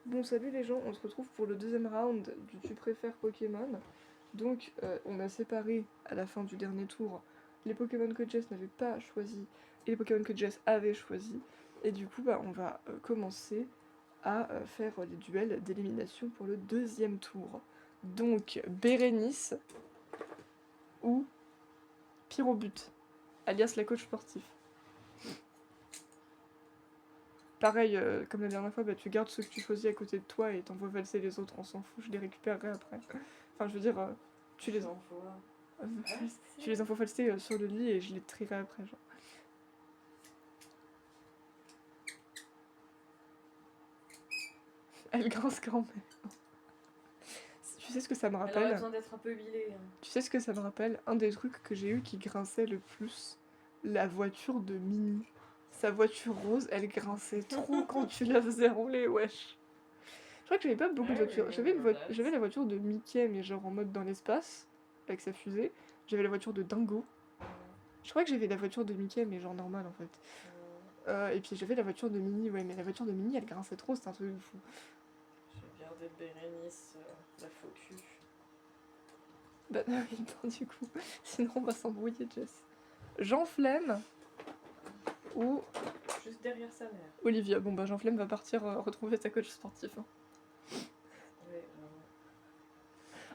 Bon, salut les gens, on se retrouve pour le deuxième round du Tu préfères Pokémon. Donc, on a séparé à la fin du dernier tour les Pokémon que Jess n'avait pas choisi et les Pokémon que Jess avait choisi. Et du coup, on va commencer à faire les duels d'élimination pour le deuxième tour. Donc, Bérénice ou Pyrobut, alias la coach sportif. Pareil, comme la dernière fois, tu gardes ceux que tu choisis à côté de toi et t'envoies valser les autres, on s'en fout, je les récupérerai après. Enfin, je veux dire, tu les envoies. Tu les envoies valser sur le lit et je les trierai après, genre. Elle grince quand même. Tu sais ce que ça me Elle aurait rappelle? besoin d'être un peu huilée. Tu sais ce que ça me rappelle? Un des trucs que j'ai eu qui grinçait le plus, la voiture de Mini. Sa voiture rose, elle grinçait trop quand tu la faisais rouler, wesh. Je crois que j'avais pas beaucoup de voitures. J'avais la voiture de Mickey, mais genre en mode dans l'espace, avec sa fusée. J'avais la voiture de Dingo. Je crois que j'avais la voiture de Mickey, mais genre normale en fait. Et puis j'avais la voiture de Minnie, ouais, mais la voiture de Minnie, elle grinçait trop, c'était un truc de fou. J'ai gardé Bérénice, la faux cul. Bah oui, bon, du coup, sinon on va s'embrouiller, Jess. Jean Flemme ou Juste derrière sa mère. Olivia. Bon bah Jean Flemme va partir retrouver sa coach sportif. Hein. Ouais,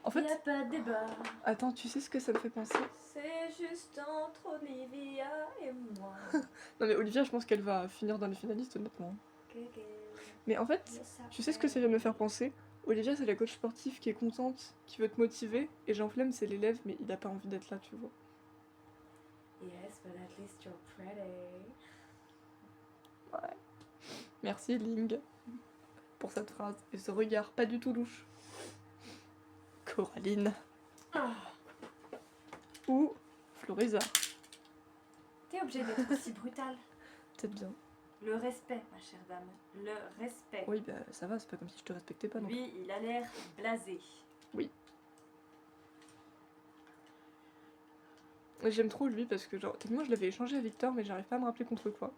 En fait, y a pas de débat. Attends, tu sais ce que ça me fait penser? C'est juste entre Olivia et moi. Non mais Olivia, je pense qu'elle va finir dans les finalistes, honnêtement. Mais en fait, tu sais ce que ça vient de me faire penser? Olivia, c'est la coach sportive qui est contente, qui veut te motiver, et Jean Flemme, c'est l'élève, mais il a pas envie d'être là, tu vois. Yes, but at least you're pretty. Ouais. Merci Ling pour cette phrase et ce regard pas du tout louche. Coraline. Ou Floriza. T'es obligée d'être aussi brutale. Peut-être bien. Le respect, ma chère dame. Le respect. Oui, bah ça va, c'est pas comme si je te respectais pas non plus. Lui, il a l'air blasé. Oui. J'aime trop lui parce que genre, techniquement je l'avais échangé à Victor mais j'arrive pas à me rappeler contre quoi.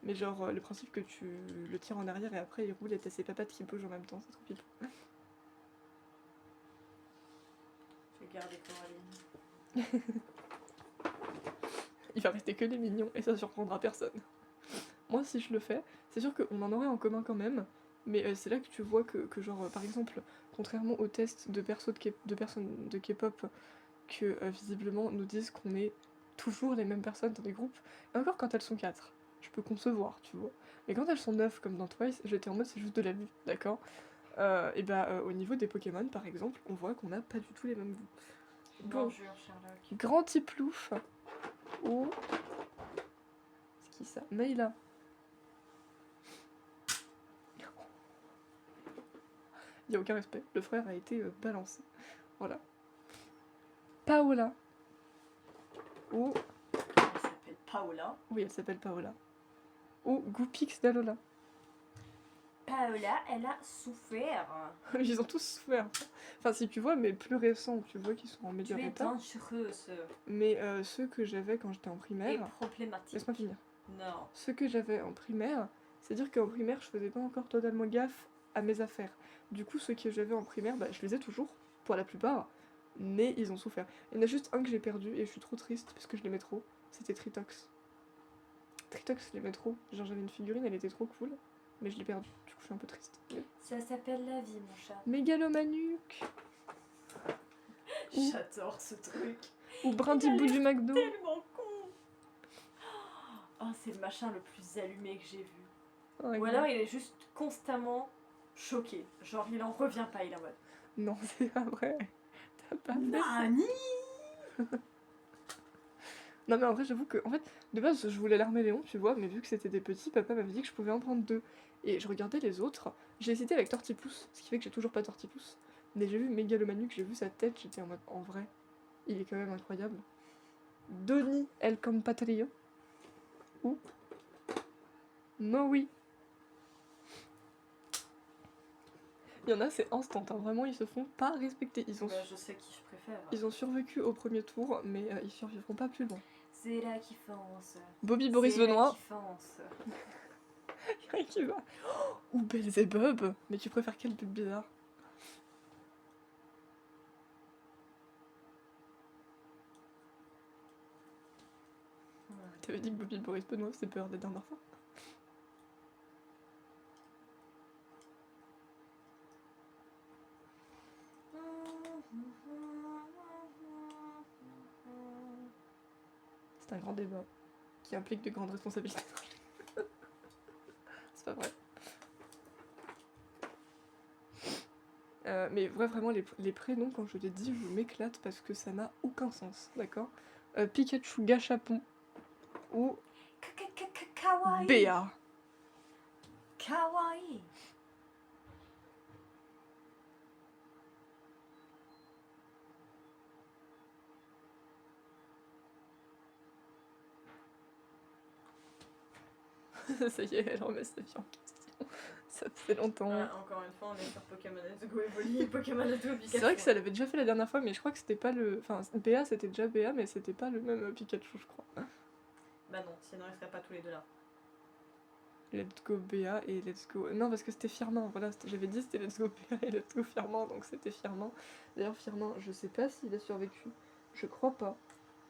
Mais genre le principe que tu le tires en arrière et après il roule et t'as ses papates qui bougent en même temps, c'est trop pipou. Je vais garder Coraline. Il va rester que des mignons et ça surprendra personne. Moi si je le fais, c'est sûr qu'on en aurait en commun quand même, mais c'est là que tu vois que genre par exemple, contrairement aux tests de personnes de K-pop que visiblement nous disent qu'on est toujours les mêmes personnes dans des groupes, et encore quand elles sont 4, je peux concevoir, tu vois. Mais quand elles sont 9 comme dans Twice, j'étais en mode c'est juste de la vue, d'accord. Et au niveau des Pokémon par exemple, on voit qu'on n'a pas du tout les mêmes goûts. Bon, Sherlock. grand Tiplouf ou... C'est qui ça? Mayla. Il n'y a aucun respect, le frère a été balancé. Voilà. Paola. Ou... Elle s'appelle Paola. Oui, elle s'appelle Paola. Ou Goopix d'Alola. Paola, elle a souffert. Ils ont tous souffert. Enfin, si tu vois, mais plus récents, tu vois qu'ils sont en meilleur Tu es état. dangereuse. Mais ceux que j'avais quand j'étais en Et primaire... problématique. Laisse-moi finir. Non. Ceux que j'avais en primaire, c'est-à-dire qu'en primaire, je faisais pas encore totalement gaffe à mes affaires. Du coup, ceux que j'avais en primaire, je les ai toujours, pour la plupart, mais ils ont souffert. Il y en a juste un que j'ai perdu et je suis trop triste parce que je l'aimais trop. C'était Tritox. Tritox, je l'aimais trop. Genre, j'avais une figurine, elle était trop cool, mais je l'ai perdue. Du coup, je suis un peu triste. Ça s'appelle la vie, mon chat. Mégalomanuc. J'adore ce truc. Ou Brindibou du McDo. Tellement con. Oh, c'est le machin le plus allumé que j'ai vu. Oh, Ou alors il est juste constamment choqué. Genre il en revient pas, il est en mode. Non, c'est pas vrai. T'as pas fait Nani. Non mais en vrai j'avoue que, en fait, de base je voulais l'Arméléon, tu vois, mais vu que c'était des petits, papa m'avait dit que je pouvais en prendre 2. Et je regardais les autres, j'ai hésité avec Tortipousse, ce qui fait que j'ai toujours pas Tortipousse. Mais j'ai vu Mégalomanuc, j'ai vu sa tête, j'étais en mode, en vrai, il est quand même incroyable. Donny El Compatrio. Ou Maui. Il y en a, c'est instant, hein. Vraiment, ils se font pas respecter. Je sais qui je préfère. Ils ont survécu au premier tour, mais ils survivront pas plus loin. C'est là qui fonce. Bobby Boris Benoît. Qui fonce. Rien qui va. Ou Belzebub. Mais tu préfères quel pub bizarre? T'avais dit que Bobby Boris Benoît faisait peur la dernière fois. C'est un grand débat qui implique de grandes responsabilités. C'est pas vrai. Mais ouais, vraiment, les prénoms, quand je les dis, je m'éclate parce que ça n'a aucun sens, d'accord? Pikachu Gachapon ou Kawaii. Béa. Kawaii. Ça y est, elle remet sa vie en question. Ça fait longtemps. Ouais, encore une fois, on est sur Pokémon Let's Go Evoli, Pokémon Let's Go Pikachu. C'est vrai que ça l'avait déjà fait la dernière fois, mais je crois que c'était pas le. Enfin, Béa c'était déjà Béa, mais c'était pas le même Pikachu, je crois. Bah non, sinon ils seraient pas tous les deux là. Let's go Béa et Let's go. Non, parce que c'était Firmin, voilà, j'avais dit c'était Let's go Béa et Let's go Firmin, donc c'était Firmin. D'ailleurs, Firmin, je sais pas s'il a survécu. Je crois pas.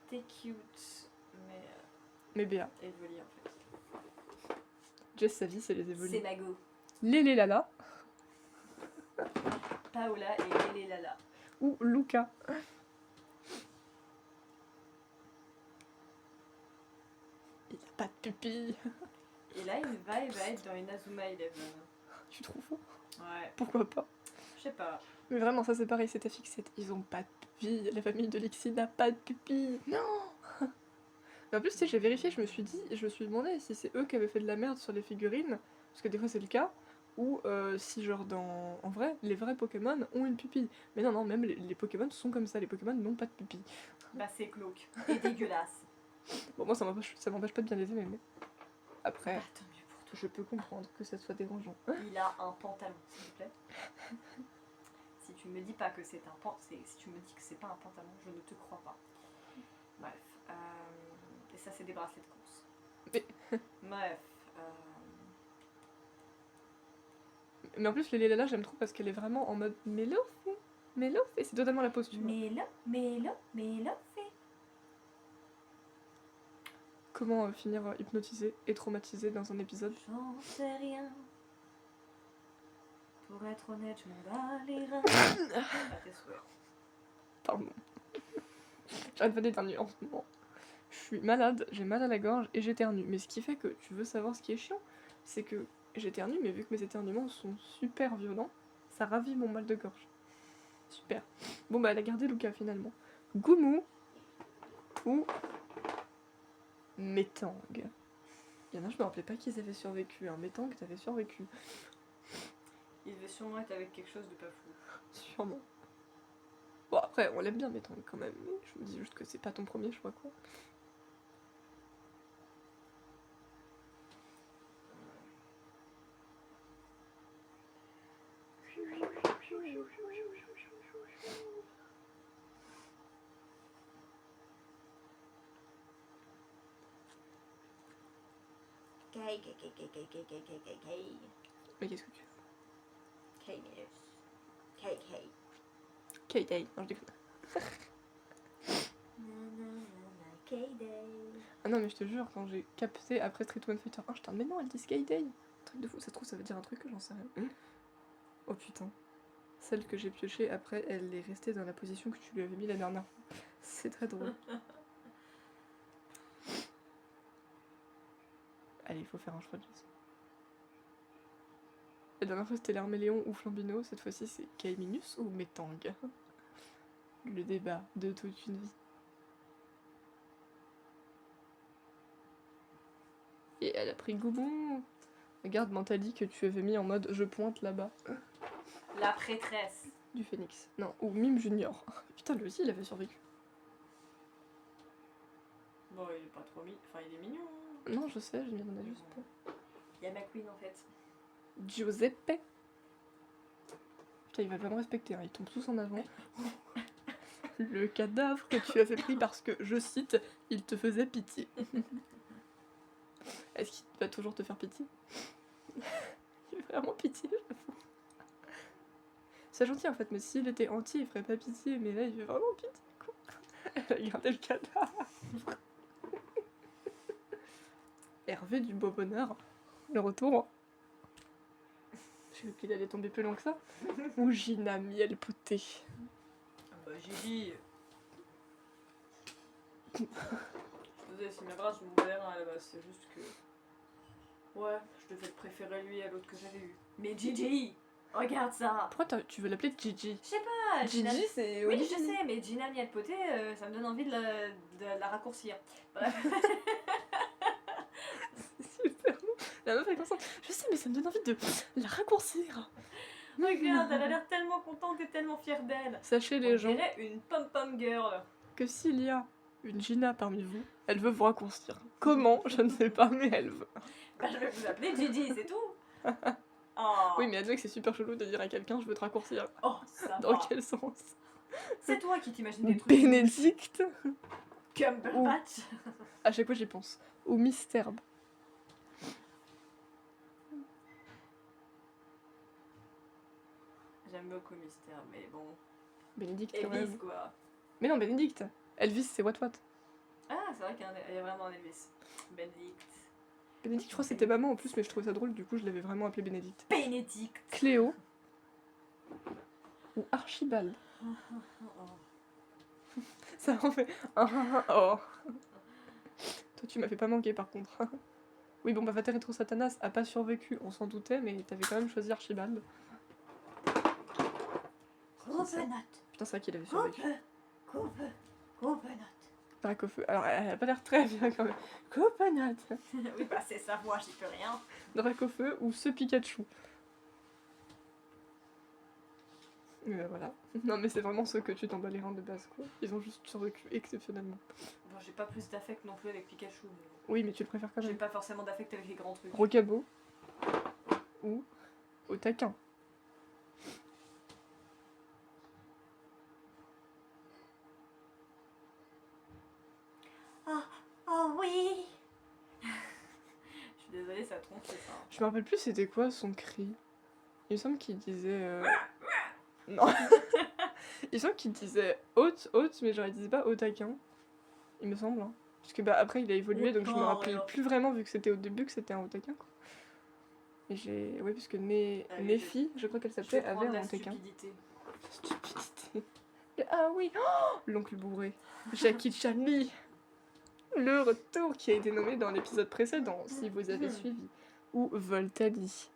T'es cute, Mais Béa. Evoli en fait. Jess, sa vie, c'est les évolués. C'est Mago. Lélé Lala Paola et Lélé Lala. ou Luca. Il a pas de pupille. Et là, il va être dans Inazuma Eleven. Tu trouves fou? Ouais, Pourquoi pas? je sais pas. Mais vraiment, ça c'est pareil, c'était fixé. Ils ont pas de pupille. La famille de Lexi n'a pas de pupille. Non. Mais en plus, tu sais, j'ai vérifié, je me suis demandé si c'est eux qui avaient fait de la merde sur les figurines, parce que des fois c'est le cas, ou si genre en vrai, les vrais Pokémon ont une pupille. Mais non, non, même les Pokémon sont comme ça, les Pokémon n'ont pas de pupille. Bah c'est glauque et dégueulasse. Bon, moi ça m'empêche pas de bien les aimer, mais après, Bah tant mieux pour toi. je peux comprendre que ça soit dérangeant. Il a un pantalon, s'il te plaît. Si tu me dis pas que c'est un pantalon, si tu me dis que c'est pas un pantalon, je ne te crois pas. Bref, et ça c'est des bracelets de course. Mais- Bref, Mais en plus, les Lélala, j'aime trop parce qu'elle est vraiment en mode mélo fait, c'est totalement la posture. Mélo, fait. Comment finir hypnotisé et traumatisé dans un épisode? J'en sais rien. Pour être honnête, je m'en bats les reins. À tes souhaits. Pardon. J'arrête pas d'éternuer en ce moment. Je suis malade, j'ai mal à la gorge et j'éternue. Mais ce qui fait que tu veux savoir ce qui est chiant, c'est que j'éternue, mais vu que mes éternuements sont super violents, ça ravive mon mal de gorge. Super. Bon bah elle a gardé Luca finalement. Goumou ou Métang. Il y en a, je me rappelais pas qu'ils avaient survécu. Un Métang, t'avais survécu. Il devait sûrement être avec quelque chose de pas fou. Sûrement. Bon après, on l'aime bien Métang quand même. Mais je me dis juste que c'est pas ton premier choix quoi. Mais qu'est-ce que tu fais? K-Day. Non, je déconne. Ah non, mais je te jure, quand j'ai capté après Street One Fighter 1, j'étais mais non, elle dit Skyday. Truc de fou, ça se trouve, ça veut dire un truc que j'en sais rien. Oh putain. Celle que j'ai piochée après, elle est restée dans la position que tu lui avais mis la dernière fois. C'est très drôle. Allez, il faut faire un choix de Jess. La dernière fois c'était l'Arméléon ou Flambino, cette fois-ci c'est Kaiminus ou Métang. Le débat de toute une vie. Et elle a pris Goubon. Regarde Mentali que tu avais mis en mode je pointe là-bas. La prêtresse. Du phénix. Non, ou Mime Junior. Putain, lui aussi il avait survécu. Bon, il est pas trop mignon. Enfin, il est mignon. Hein. Non, je sais, je m'y en ai juste pas. Il y a McQueen en fait. Giuseppe. Putain, il va pas me respecter, hein. Ils tombent tous en avant. Le cadavre que tu avais pris parce que, je cite, il te faisait pitié. Est-ce qu'il va toujours te faire pitié? Il fait vraiment pitié, j'avoue. C'est gentil en fait, mais s'il était anti, il ferait pas pitié, mais là il fait vraiment pitié, quoi. Elle a gardé le cadavre. Hervé du beau bonheur, le retour. J'ai cru qu'il allait tomber plus loin que ça. Ou Gina miel potée. Bah j'ai dit. Je te disais, si mes bras sont ouverts à la base, c'est juste que. Ouais, je devais le préférer lui à l'autre que j'avais eu. Mais Gigi, regarde ça. Pourquoi tu veux l'appeler Gigi? Je sais pas, Gina. Gigi, c'est Oui, Olivier. je sais, mais Gina miel potée, ça me donne envie de la raccourcir. Bref. C'est super long. La meuf est comme ça. Je sais, mais ça me donne envie de la raccourcir. Regarde, elle a l'air tellement contente et tellement fière d'elle. Sachez les On gens dirait une pom-pom girl. que s'il y a une Gina parmi vous, elle veut vous raccourcir. Comment? Je ne sais pas, mais elle veut. Bah, je vais vous appeler Gigi, c'est tout. Oh. Oui, mais admettez que c'est super chelou de dire à quelqu'un je veux te raccourcir. Oh, ça Dans va. quel sens? C'est toi qui t'imagines des trucs. Bénédicte? Cumberbatch. À chaque fois j'y pense. Ou Misterbe. J'aime beaucoup Mystère, mais bon. Bénédicte quand même. Elvis, quoi. Mais non, Bénédicte. Elvis, c'est What What. Ah, c'est vrai qu'il y a vraiment un Elvis. Benedict. Bénédicte, je crois que c'était maman en plus, mais je trouvais ça drôle, du coup je l'avais vraiment appelée Bénédicte. Bénédicte. Cléo. Ou Archibald. Ça en fait. Oh. Toi, tu m'as fait pas manquer par contre. Oui, bon, bah, Vater Retro Satanas a pas survécu, on s'en doutait, mais t'avais quand même choisi Archibald. Copenhague. Putain, c'est vrai qu'il avait survécu. Copenhague. Dracofeu. Alors, elle a pas l'air très bien quand même. Copenhague. Oui, bah c'est sa voix, j'y peux rien. Dracofeu ou ce Pikachu. Voilà. Non, mais c'est vraiment ceux que tu t'en bats les reins de base, quoi. Ils ont juste survécu exceptionnellement. Bon, j'ai pas plus d'affect non plus avec Pikachu. Mais... Oui, mais tu le préfères quand J'ai même. pas forcément d'affect avec les grands trucs. Rocabo. Ou au taquin. Oh oui. Je suis désolée, ça tronche, c'est ça. Je me rappelle plus c'était quoi son cri. Il me semble qu'il disait... Non. Il me semble qu'il disait haute, haute, mais genre il disait pas au taquin. Il me semble. Hein. Parce que bah après il a évolué, donc je me rappelle plus vraiment vu que c'était au début que c'était un haut taquin. Quoi. Et j'ai... Oui, parce que Nephi, je crois qu'elle s'appelait, avait un haut taquin. Stupidité. Ah oui, oh, l'oncle bourré. Jackie Chanley. Le retour qui a été nommé dans l'épisode précédent, si vous avez suivi. Ou Voltali.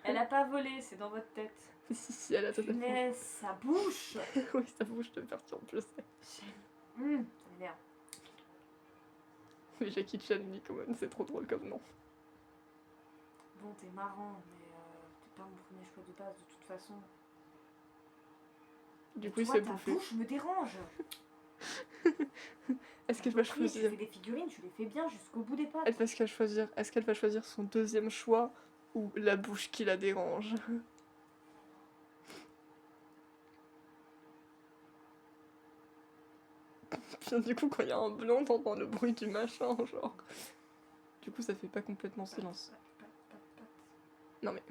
Elle a pas volé, c'est dans votre tête. Si, elle a totalement. Mais sa bouche. Oui, sa bouche te perturbe, je sais. Merde. Mais Jackie Chanley, quand même, c'est trop drôle comme nom. Bon, t'es marrant, mais t'es pas mon premier choix de base de toute façon. Du coup, il toi, s'est ta bouffé. bouche me dérange. Est-ce qu'elle va Oui, choisir tu fais des figurines, tu les fais bien jusqu'au bout des pattes. Est-ce qu'elle va choisir son deuxième choix ou la bouche qui la dérange? Puis du coup, quand il y a un blanc, t'entends le bruit du machin, genre. Du coup, ça fait pas complètement silence. Non mais.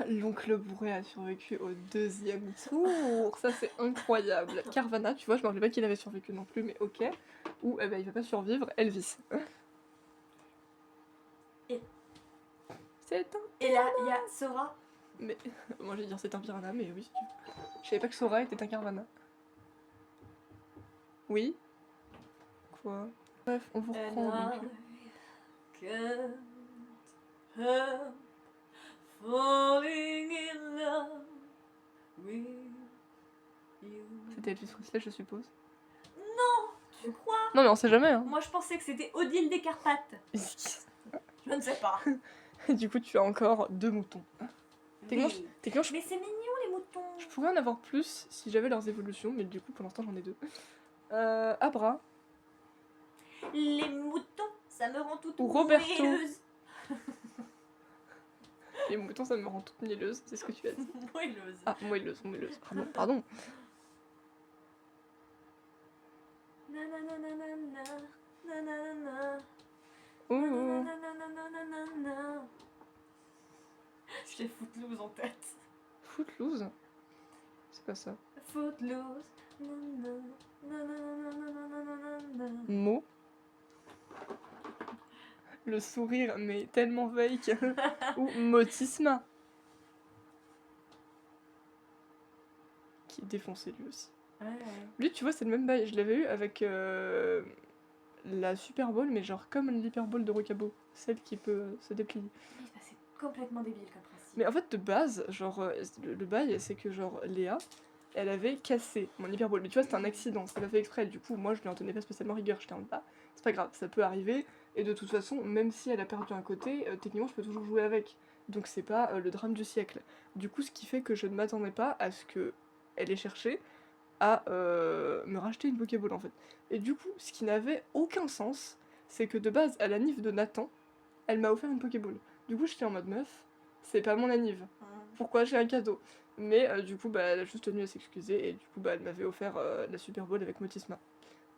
L'oncle bourré a survécu au deuxième tour. Ça, c'est incroyable. Carvana, tu vois, je me rappelais pas qu'il avait survécu non plus, mais ok. Ou eh ben, il va pas survivre, Elvis. Et- C'est un... Et là, il y a Sora. Mais... Moi, je vais dire c'est un piranha, mais oui, si tu veux. Je savais pas que Sora était un Carvana. Oui? Quoi? Bref, on vous reprend donc. Falling in love with you. C'était Elvis Presley, je suppose. Non, tu crois? Non, mais on sait jamais, hein. Moi, je pensais que c'était Odile des Carpates. Je ne sais pas. Du coup, tu as encore 2 moutons. Techniquement, Oui. techniquement, je... Mais c'est mignon les moutons. je pourrais en avoir plus si j'avais leurs évolutions, mais du coup, pour l'instant, j'en ai 2. Abra. Les moutons, ça me rend toute Ou Roberto. moelleuse. Les moutons, ça me rend toute mielleuse, c'est ce que tu as dit. Moelleuse. Ah, moelleuse. Pardon. nanana. Ouh, Nananananananana. J'ai Footloose en tête. Footloose. C'est pas ça. Footloose. Nanana, nananananananana. Mo. Le sourire, mais tellement fake. Ou Motisma. Qui est défoncé lui aussi. Ouais. Lui, tu vois, c'est le même bail. Je l'avais eu avec la Super Bowl, mais genre comme l'Hyper Bowl de Rocabo. Celle qui peut se déplier. Oui, bah, c'est complètement débile comme principe. Mais en fait, de base, genre, le bail, c'est que genre, Léa, elle avait cassé mon Hyper Bowl. Mais tu vois, c'était un accident, c'était pas fait exprès. Du coup, moi, je lui en tenais pas spécialement rigueur. J'étais en mode, bah, c'est pas grave, ça peut arriver. Et de toute façon, même si elle a perdu un côté, techniquement, je peux toujours jouer avec. Donc, c'est pas le drame du siècle. Du coup, ce qui fait que je ne m'attendais pas à ce que elle ait cherché à me racheter une Pokéball en fait. Et du coup, ce qui n'avait aucun sens, c'est que de base, à la nif de Nathan, elle m'a offert une Pokéball. Du coup, j'étais en mode meuf, c'est pas mon anniv. Pourquoi j'ai un cadeau? Mais du coup, bah, elle a juste tenu à s'excuser et du coup, bah, elle m'avait offert la Super Bowl avec Motisma.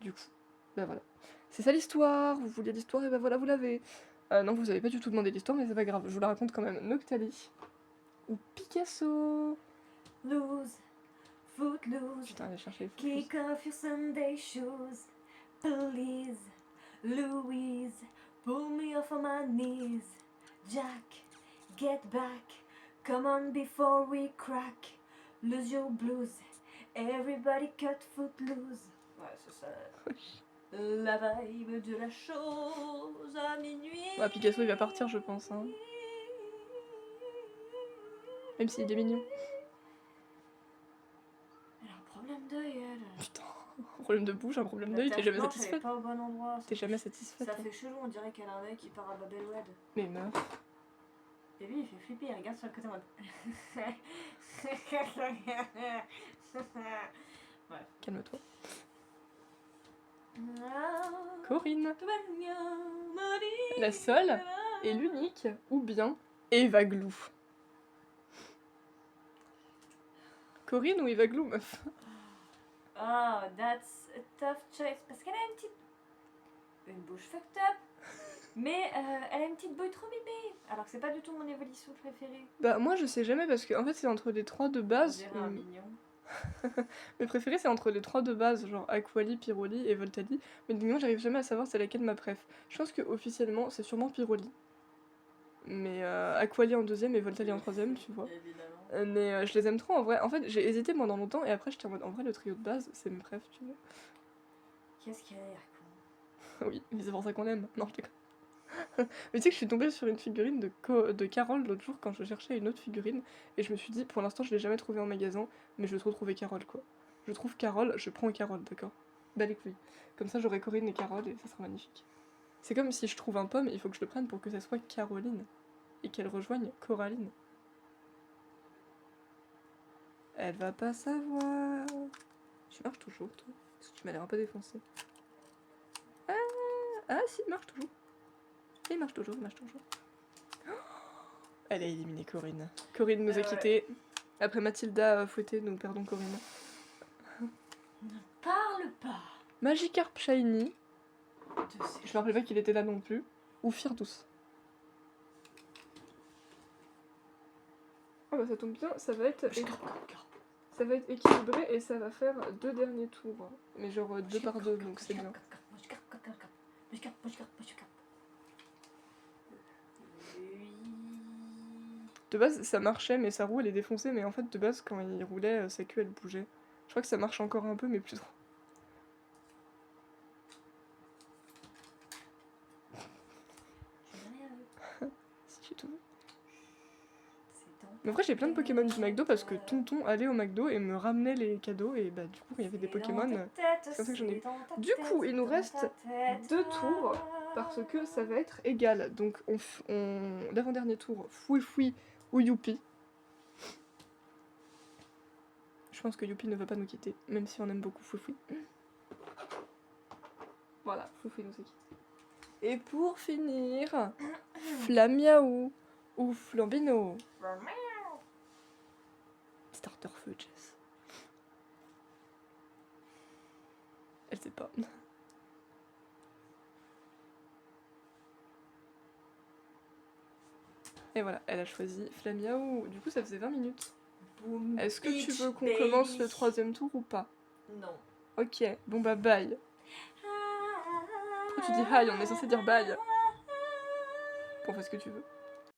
Du coup, bah voilà. C'est ça l'histoire, vous vouliez l'histoire et bah voilà, vous l'avez. Non, vous avez pas du tout demandé l'histoire, mais c'est pas grave, je vous la raconte quand même. Noctali ou Picasso. Lose. Footloose. Putain, allez chercher les Footloose. Kick off your Sunday shoes. Please. Louise. Pull me off of my knees. Jack. Get back. Come on before we crack. Lose your blues. Everybody cut Footloose. Ouais, c'est ça. La vibe de la chose à minuit. Ouais, Picasso, il va partir, je pense. Hein. Même s'il est mignon. Elle a un problème d'œil, elle. Putain, un problème de bouche, un problème La d'œil, t'es tache jamais blanche, elle est satisfaite. pas au bon endroit. T'es jamais satisfaite. Ça hein. fait chelou, on dirait qu'elle a un œil qui part à Babelwed. Mais meuf. Et lui, il fait flipper, il regarde sur le côté en mode. Ouais. Calme-toi. Corinne. La seule et l'unique, ou bien Eva Glou. Corinne ou Eva Glou, meuf? Oh, that's a tough choice. Parce qu'elle a une bouche fucked up. Mais elle a une petite bouille trop bébé. Alors que c'est pas du tout mon évolution préférée. Bah, moi je sais jamais parce que en fait c'est entre les trois de On base. dirait un mignon. Mes préférés c'est entre les trois de base, genre Aquali, Pyroli et Voltali. Mais moi j'arrive jamais à savoir c'est laquelle ma préf. Je pense que officiellement c'est sûrement Pyroli. Mais Aquali en deuxième et Voltali en troisième, tu vois. Évidemment. Mais je les aime trop en vrai. En fait, j'ai hésité pendant longtemps et après j'étais en mode en vrai le trio de base, c'est mes préf, tu vois. Qu'est-ce qu'elle a l'air con. Oui, mais c'est pour ça qu'on l'aime. Non, je déconne. Mais tu sais que je suis tombée sur une figurine de Carole l'autre jour quand je cherchais une autre figurine et je me suis dit pour l'instant je l'ai jamais trouvée en magasin, mais je veux trop trouver Carole quoi. Je trouve Carole, je prends Carole, d'accord. Bah les couilles. Comme ça j'aurai Corinne et Carole et ça sera magnifique. C'est comme si je trouve un pomme, il faut que je le prenne pour que ça soit Caroline et qu'elle rejoigne Coraline. Elle va pas savoir. Tu marches toujours, toi? Parce que tu m'as l'air un peu défoncé. Ah si, il marche toujours. Il marche toujours, il marche toujours. Oh, elle a éliminé Corinne. Corinne nous a quittés. Après Mathilda fouettée, nous perdons Corinne. Ne parle pas Magikarp Shiny. de ces Je me rappelais pas qu'il était là non plus. Ou Firdouce. Ah bah ça tombe bien, ça va être équilibré et ça va faire 2 derniers tours. Mais genre 2 par 2, donc c'est bien. De base, ça marchait, mais sa roue elle est défoncée. Mais en fait, de base, quand il roulait, sa queue elle bougeait. Je crois que ça marche encore un peu, mais plus trop. Si j'ai tout vu. Mais après, j'ai plein de Pokémon du McDo parce que Tonton allait au McDo et me ramenait les cadeaux. Et bah, du coup, il y avait des Pokémon. C'est comme ça que j'en ai eu. Du coup, il nous reste 2 tours parce que ça va être égal. Donc, l'avant-dernier tour, Fouifoui ou Youpi. Je pense que Youpi ne va pas nous quitter, même si on aime beaucoup Fouifoui. Voilà, Fouifoui nous a quittés. Et pour finir, Flamiaou ou Flambino. Starter feu, Jess. Elle sait pas. Et voilà, elle a choisi Flamiaou. Du coup, ça faisait 20 minutes. Boom, Est-ce que tu bitch, veux qu'on baby. commence le 3e tour ou pas? Non. Ok, bon bah bye. Pourquoi tu dis hi? On est censé dire bye. Bon, fais ce que tu veux.